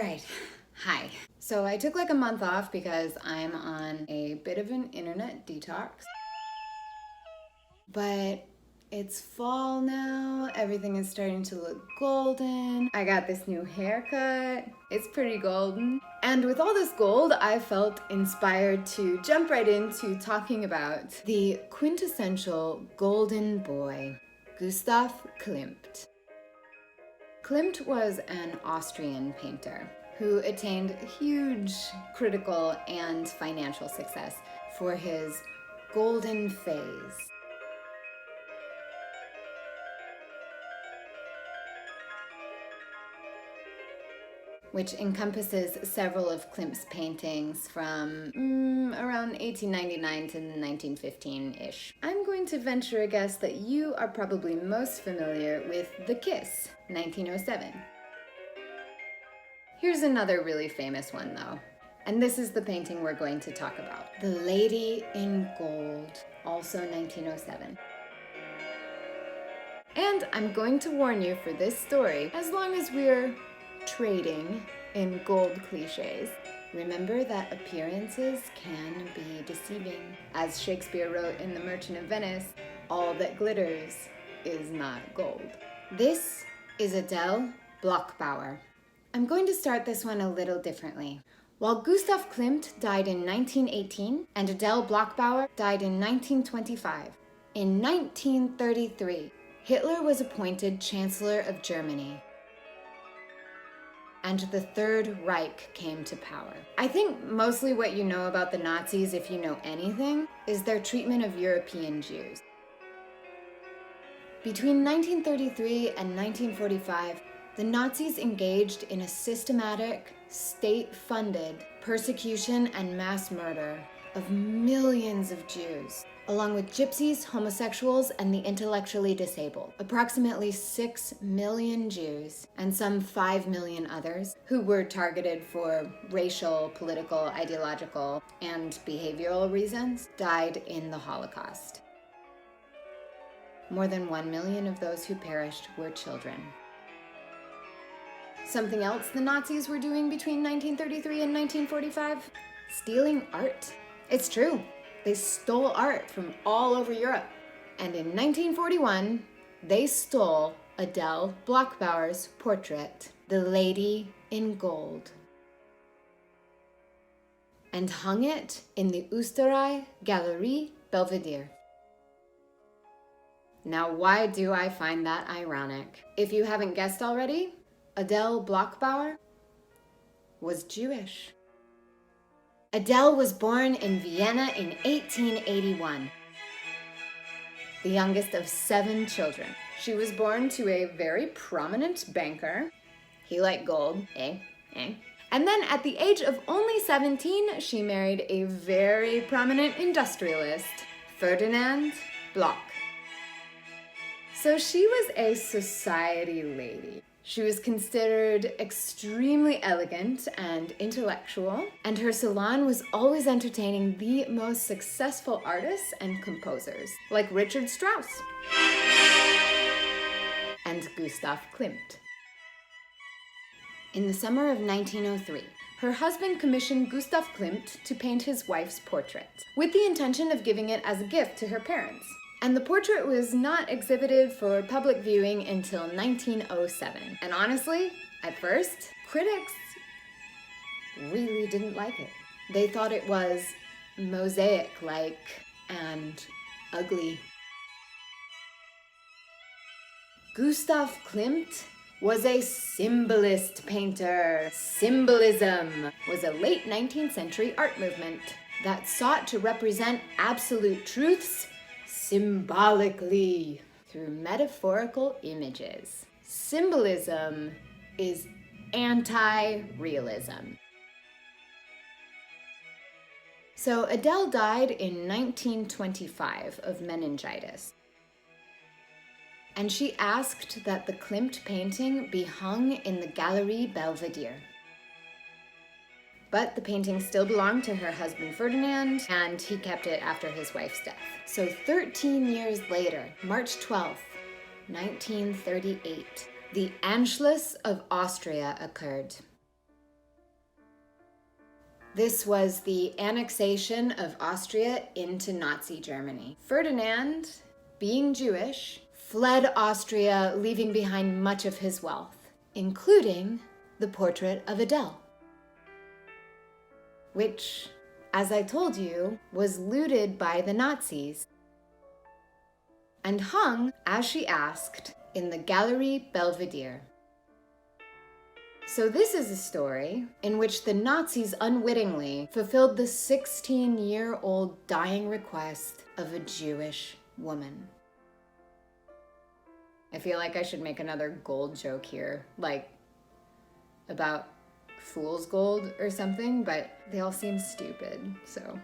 right, hi. So I took like a month off because I'm on a bit of an internet detox. But it's fall now, everything is starting to look golden. I got this new haircut, it's pretty golden. And with all this gold, I felt inspired to jump right into talking about the quintessential golden boy, Gustav Klimt. Klimt was an Austrian painter who attained huge critical and financial success for his golden phase. Which encompasses several of Klimt's paintings from around 1899 to 1915-ish. I'm going to venture a guess that you are probably most familiar with The Kiss, 1907. Here's another really famous one though, and this is the painting we're going to talk about. The Lady in Gold, also 1907. And I'm going to warn you for this story, as long as we're trading in gold cliches, remember that appearances can be deceiving. As Shakespeare wrote in The Merchant of Venice, all that glitters is not gold. This is Adele Bloch-Bauer. I'm going to start this one a little differently. While Gustav Klimt died in 1918 and Adele Bloch-Bauer died in 1925, in 1933, Hitler was appointed Chancellor of Germany, and the Third Reich came to power. I think mostly what you know about the Nazis, if you know anything, is their treatment of European Jews. Between 1933 and 1945, the Nazis engaged in a systematic, state-funded persecution and mass murder of millions of Jews, along with gypsies, homosexuals, and the intellectually disabled. Approximately 6 million Jews and some 5 million others who were targeted for racial, political, ideological, and behavioral reasons died in the Holocaust. More than 1 million of those who perished were children. Something else the Nazis were doing between 1933 and 1945? Stealing art. It's true. They stole art from all over Europe. And in 1941, they stole Adele Bloch-Bauer's portrait, The Lady in Gold, and hung it in the Österreich Galerie Belvedere. Now, why do I find that ironic? If you haven't guessed already, Adele Bloch-Bauer was Jewish. Adele was born in Vienna in 1881, the youngest of 7 children. She was born to a very prominent banker. He liked gold, And then at the age of only 17, she married a very prominent industrialist, Ferdinand Bloch. So she was a society lady. She was considered extremely elegant and intellectual, and her salon was always entertaining the most successful artists and composers, like Richard Strauss and Gustav Klimt. In the summer of 1903, her husband commissioned Gustav Klimt to paint his wife's portrait, with the intention of giving it as a gift to her parents. And the portrait was not exhibited for public viewing until 1907. And honestly, at first, critics really didn't like it. They thought it was mosaic-like and ugly. Gustav Klimt was a symbolist painter. Symbolism was a late 19th century art movement that sought to represent absolute truths symbolically through metaphorical images. Symbolism is anti-realism. So Adele died in 1925 of meningitis. And she asked that the Klimt painting be hung in the Galerie Belvedere. But the painting still belonged to her husband Ferdinand, and he kept it after his wife's death. So 13 years later, March 12th, 1938, the Anschluss of Austria occurred. This was the annexation of Austria into Nazi Germany. Ferdinand, being Jewish, fled Austria, leaving behind much of his wealth, including the portrait of Adele, which, as I told you, was looted by the Nazis and hung, as she asked, in the Galerie Belvedere. So this is a story in which the Nazis unwittingly fulfilled the 16-year-old dying request of a Jewish woman. I feel like I should make another gold joke here, like about fool's gold or something, but they all seem stupid, so